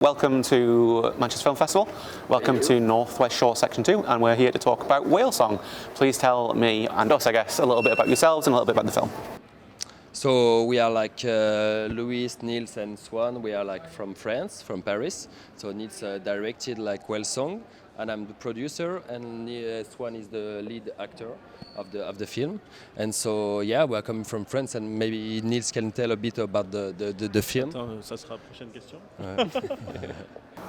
Welcome to Manchester Film Festival. Welcome to Northwest Short Section 2, and we're here to talk about Whale Song. Please tell me, and us I guess, a little bit about yourselves and a little bit about the film. So we are like Louis, Niels and Swan. We are like from France, from Paris. So Niels directed like Whale Song, and I'm the producer, and Swan is the lead actor of the film. And so yeah, we are coming from France, and maybe Niels can tell a bit about the film. Ça sera la prochaine question.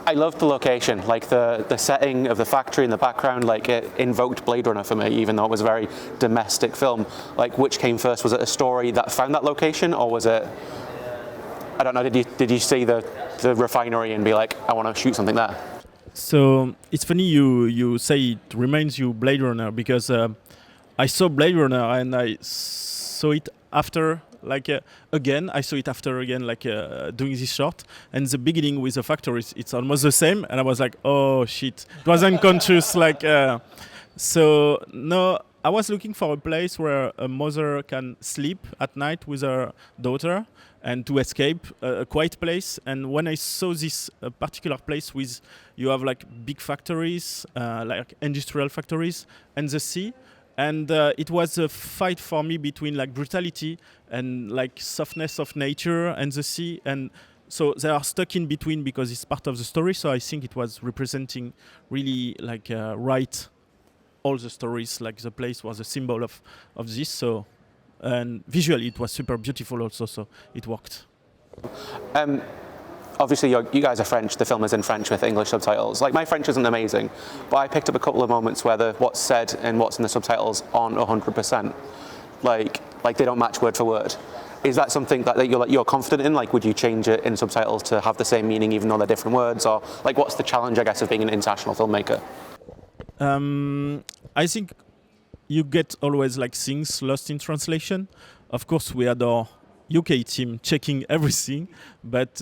I loved the location, like the setting of the factory in the background, like it invoked Blade Runner for me, even though it was a very domestic film. Like, which came first? Was it a story that found that location, or was it, I don't know, did you see the refinery and be like, I want to shoot something there? So it's funny you say it reminds you Blade Runner, because I saw Blade Runner and I saw it after, like again, I saw it after again, like doing this short. And the beginning with the factory, it's almost the same. And I was like, oh shit, it was unconscious. Like, so no, I was looking for a place where a mother can sleep at night with her daughter and to escape a quiet place. And when I saw this particular place with, you have like big factories, like industrial factories and the sea. And it was a fight for me between like brutality and like softness of nature and the sea. And so they are stuck in between because it's part of the story. So I think it was representing really like right all the stories. Like the place was a symbol of this. So, and visually it was super beautiful also. So it worked. Obviously, you guys are French. The film is in French with English subtitles. Like, my French isn't amazing, but I picked up a couple of moments where what's said and what's in the subtitles aren't 100%. Like they don't match word for word. Is that something that you're confident in? Like, would you change it in subtitles to have the same meaning even though they're different words? Or like, what's the challenge, I guess, of being an international filmmaker? I think you get always like things lost in translation. Of course, we had our UK team checking everything, but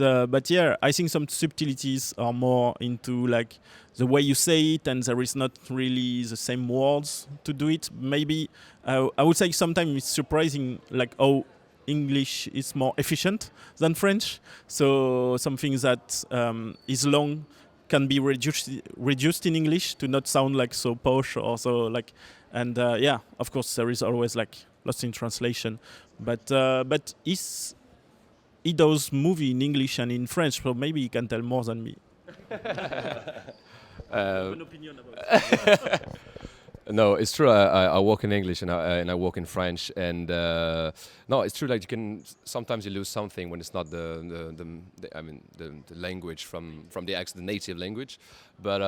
yeah, I think some subtleties are more into like the way you say it, and there is not really the same words to do it. Maybe I would say sometimes it's surprising, like how English is more efficient than French. So something that is long can be reduced in English to not sound like so posh or so like, and yeah, of course there is always like lost in translation, but he does movie in English and in French, so maybe he can tell more than me. I have an opinion about it. No, it's true. I work in English and I work in French, and no, it's true. Like, you can sometimes you lose something when it's not the language from the native language. But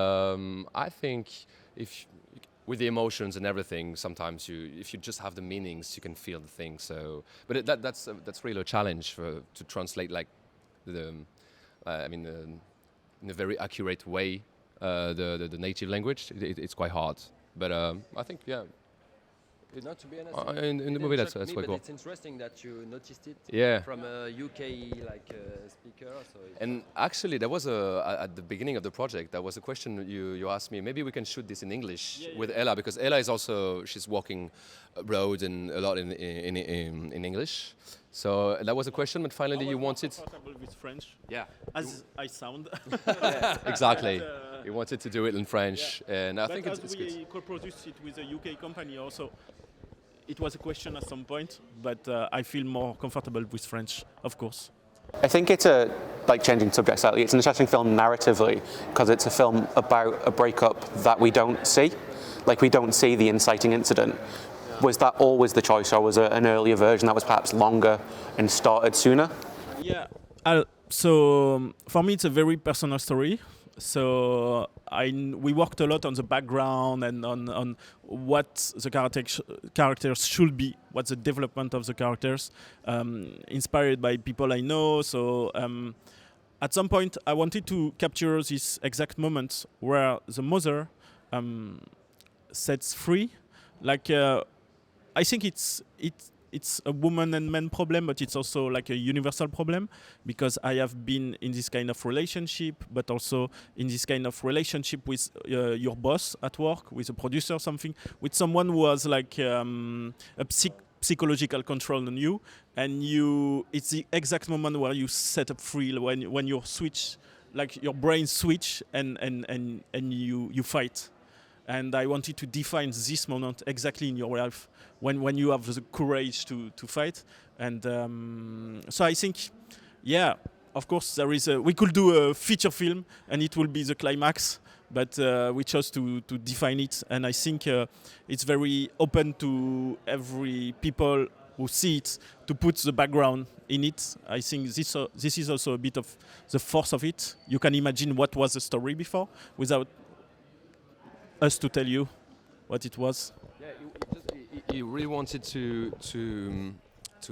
I think if with the emotions and everything, sometimes if you just have the meanings, you can feel the thing. So, but that's really a challenge to translate like in a very accurate way the native language. It's quite hard. But I think, yeah. Not to be honest, in the movie, that's quite cool. It's interesting that you noticed it from a UK speaker. So and actually, there was at the beginning of the project, there was a question you asked me. Maybe we can shoot this in English with Ella, because Ella is also, she's working abroad and a lot in English. So that was a question, but finally you wanted. Comfortable with French. Yeah. As I sound. Yeah, exactly. You wanted to do it in French, and I think it's good. We co-produced it with a UK company also. It was a question at some point, but I feel more comfortable with French, of course. I think it's changing subject slightly. It's an interesting film narratively because it's a film about a breakup that we don't see. Like, we don't see the inciting incident. Was that always the choice, or was it an earlier version that was perhaps longer and started sooner? Yeah. So for me, it's a very personal story. So we worked a lot on the background and on what the characters should be, what's the development of the characters, inspired by people I know. So at some point, I wanted to capture this exact moment where the mother sets free. Like, I think it's a woman and man problem, but it's also like a universal problem, because I have been in this kind of relationship, but also in this kind of relationship with your boss at work, with a producer or something, with someone who has like a psychological control on you, and it's the exact moment where you set up free, when you switch like your brain switch and you fight. And I wanted to define this moment exactly in your life when you have the courage to fight. And so I think, yeah, of course we could do a feature film and it will be the climax, but we chose to define it. And I think it's very open to every people who see it to put the background in it. I think this is also a bit of the force of it. You can imagine what was the story before without us to tell you what it was. Yeah, he really wanted to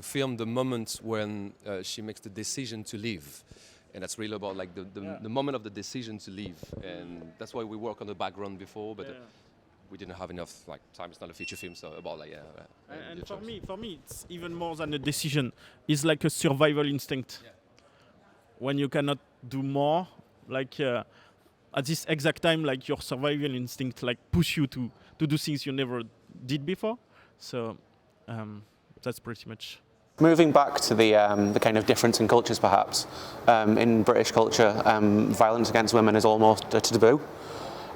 film the moment when she makes the decision to leave, and that's really about like the moment of the decision to leave, and that's why we work on the background before, but we didn't have enough like time. It's not a feature film, so about like and for me, it's even more than a decision. It's like a survival instinct. Yeah. When you cannot do more, like. At this exact time, like your survival instinct, like push you to do things you never did before. So that's pretty much. Moving back to the kind of difference in cultures, perhaps in British culture, violence against women is almost a taboo.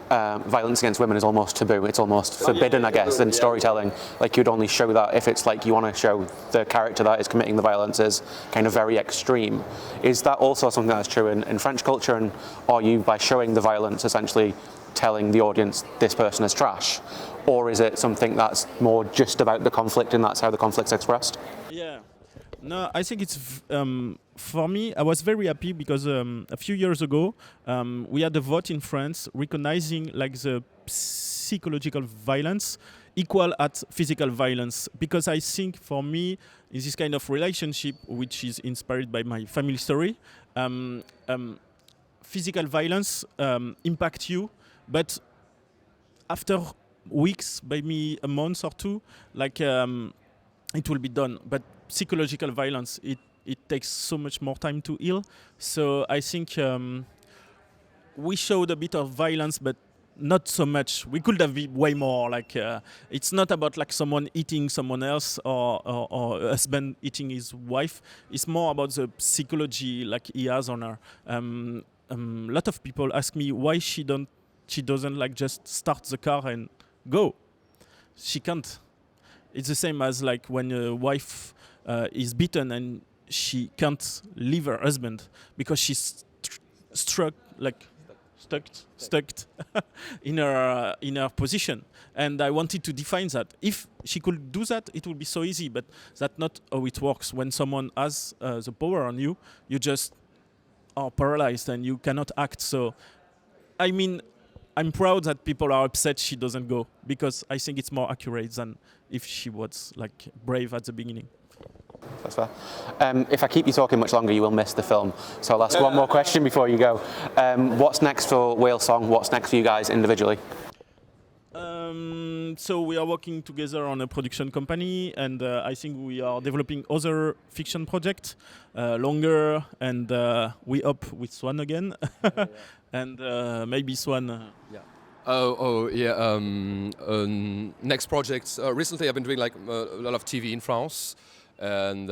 Violence against women is almost taboo. It's almost forbidden, I guess, in storytelling. Like you'd only show that if it's like you want to show the character that is committing the violence is kind of very extreme. Is that also something that's true in French culture? And are you, by showing the violence, essentially telling the audience this person is trash? Or is it something that's more just about the conflict and that's how the conflict's expressed? Yeah. No, I think it's for me. I was very happy because a few years ago we had a vote in France recognizing like the psychological violence equal at physical violence. Because I think for me, in this kind of relationship, which is inspired by my family story, physical violence impacts you, but after weeks, maybe a month or two, like it will be done. But psychological violence, it takes so much more time to heal. So I think we showed a bit of violence, but not so much. We could have been way more. Like it's not about like someone eating someone else or a husband eating his wife. It's more about the psychology like he has on her. A lot of people ask me why she doesn't like just start the car and go. She can't. It's the same as like when a wife is beaten and she can't leave her husband because she's stuck in her position. And I wanted to define that. If she could do that, it would be so easy. But that's not how it works. When someone has the power on you, you just are paralyzed and you cannot act. So, I mean, I'm proud that people are upset she doesn't go because I think it's more accurate than if she was like brave at the beginning. That's fair. If I keep you talking much longer, you will miss the film. So I'll ask one more question before you go. What's next for Whale Song? What's next for you guys individually? So we are working together on a production company, and I think we are developing other fiction projects, longer, and we hope with Swan again, and maybe Swan. Yeah. Next projects. Recently, I've been doing like a lot of TV in France, and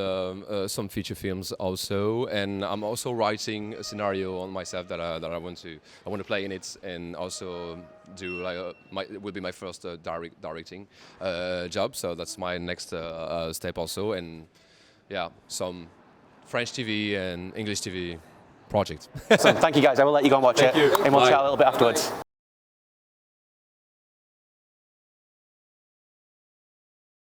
some feature films also. And I'm also writing a scenario on myself that I want to play in it, and also do like it will be my first directing job. So that's my next step also. And yeah, some French TV and English TV projects. So thank you guys. I will let you go and watch it, and we'll chat a little bit afterwards.